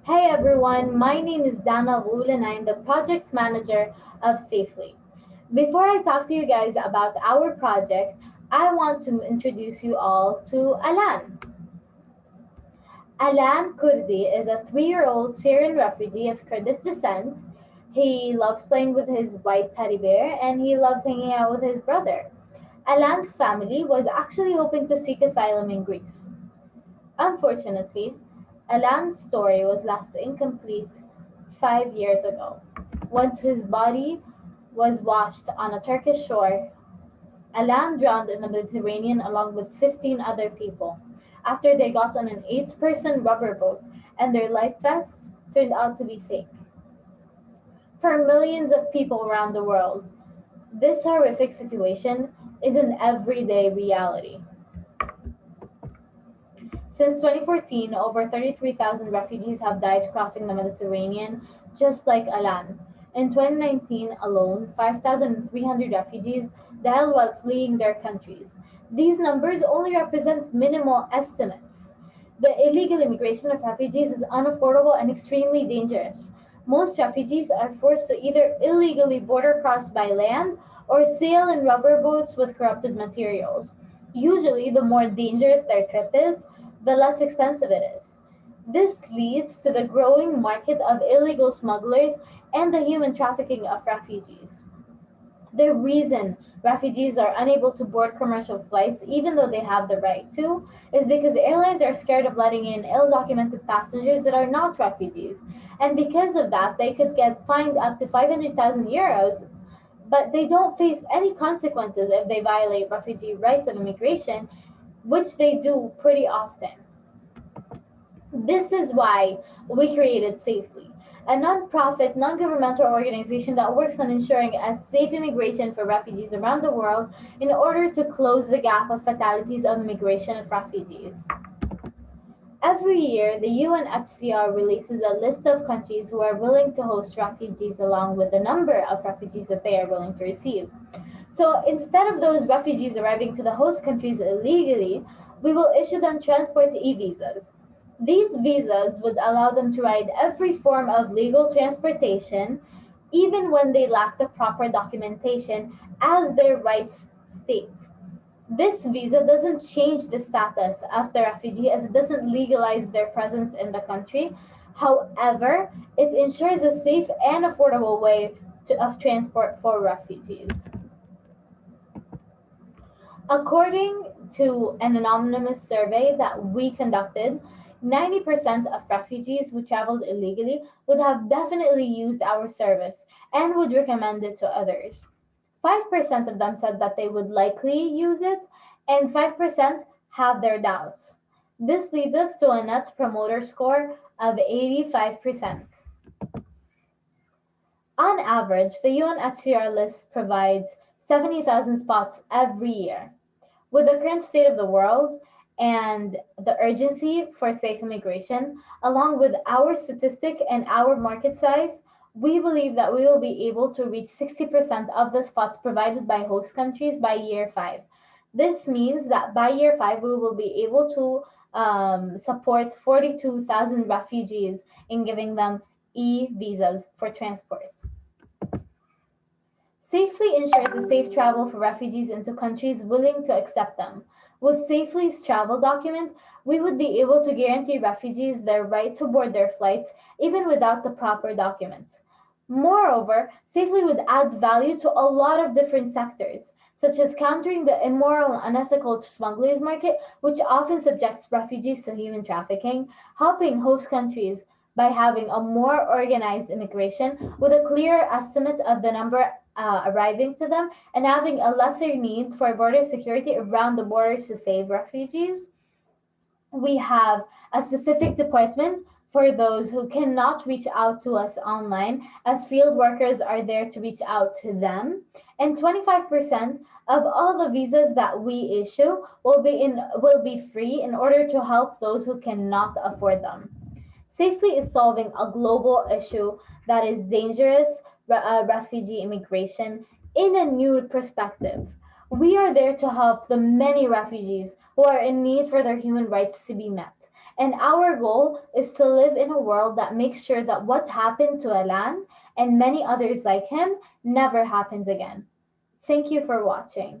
Hey everyone, my name is Dana Wool and I'm the project manager of Safely. Before I talk to you guys about our project, I want to introduce you all to Alan. Alan Kurdi is a 3-year-old Syrian refugee of Kurdish descent. He loves playing with his white teddy bear and he loves hanging out with his brother. Alan's family was actually hoping to seek asylum in Greece. Unfortunately, Alan's story was left incomplete 5 years ago. Once his body was washed on a Turkish shore, Alan drowned in the Mediterranean along with 15 other people after they got on an 8-person rubber boat and their life vests turned out to be fake. For millions of people around the world, this horrific situation is an everyday reality. Since 2014, over 33,000 refugees have died crossing the Mediterranean, just like Alan. In 2019 alone, 5,300 refugees died while fleeing their countries. These numbers only represent minimal estimates. The illegal immigration of refugees is unaffordable and extremely dangerous. Most refugees are forced to either illegally border cross by land or sail in rubber boats with corrupted materials. Usually, the more dangerous their trip is, the less expensive it is. This leads to the growing market of illegal smugglers and the human trafficking of refugees. The reason refugees are unable to board commercial flights, even though they have the right to, is because airlines are scared of letting in ill documented passengers that are not refugees. And because of that, they could get fined up to 500,000 euros, but they don't face any consequences if they violate refugee rights of immigration, which they do pretty often. This is why we created Safely, a non-profit, non-governmental organization that works on ensuring a safe immigration for refugees around the world in order to close the gap of fatalities of immigration of refugees. Every year, the UNHCR releases a list of countries who are willing to host refugees along with the number of refugees that they are willing to receive. So instead of those refugees arriving to the host countries illegally, we will issue them transport e-visas. These visas would allow them to ride every form of legal transportation, even when they lack the proper documentation as their rights state. This visa doesn't change the status of the refugee as it doesn't legalize their presence in the country. However, it ensures a safe and affordable way of transport for refugees. According to an anonymous survey that we conducted, 90% of refugees who traveled illegally would have definitely used our service and would recommend it to others. 5% of them said that they would likely use it, and 5% have their doubts. This leads us to a net promoter score of 85%. On average, the UNHCR list provides 70,000 spots every year. With the current state of the world and the urgency for safe immigration, along with our statistic and our market size, we believe that we will be able to reach 60% of the spots provided by host countries by year 5. This means that by year 5, we will be able to support 42,000 refugees in giving them e visas for transport. Safely ensures a safe travel for refugees into countries willing to accept them. With Safely's travel document, we would be able to guarantee refugees their right to board their flights even without the proper documents. Moreover, Safely would add value to a lot of different sectors, such as countering the immoral and unethical smugglers market, which often subjects refugees to human trafficking, helping host countries by having a more organized immigration with a clearer estimate of the number arriving to them and having a lesser need for border security around the borders to save refugees. We have a specific department for those who cannot reach out to us online, as field workers are there to reach out to them. And 25% of all the visas that we issue will be free in order to help those who cannot afford them. Safely is solving a global issue that is dangerous refugee immigration in a new perspective. We are there to help the many refugees who are in need for their human rights to be met. And our goal is to live in a world that makes sure that what happened to Alan and many others like him never happens again. Thank you for watching.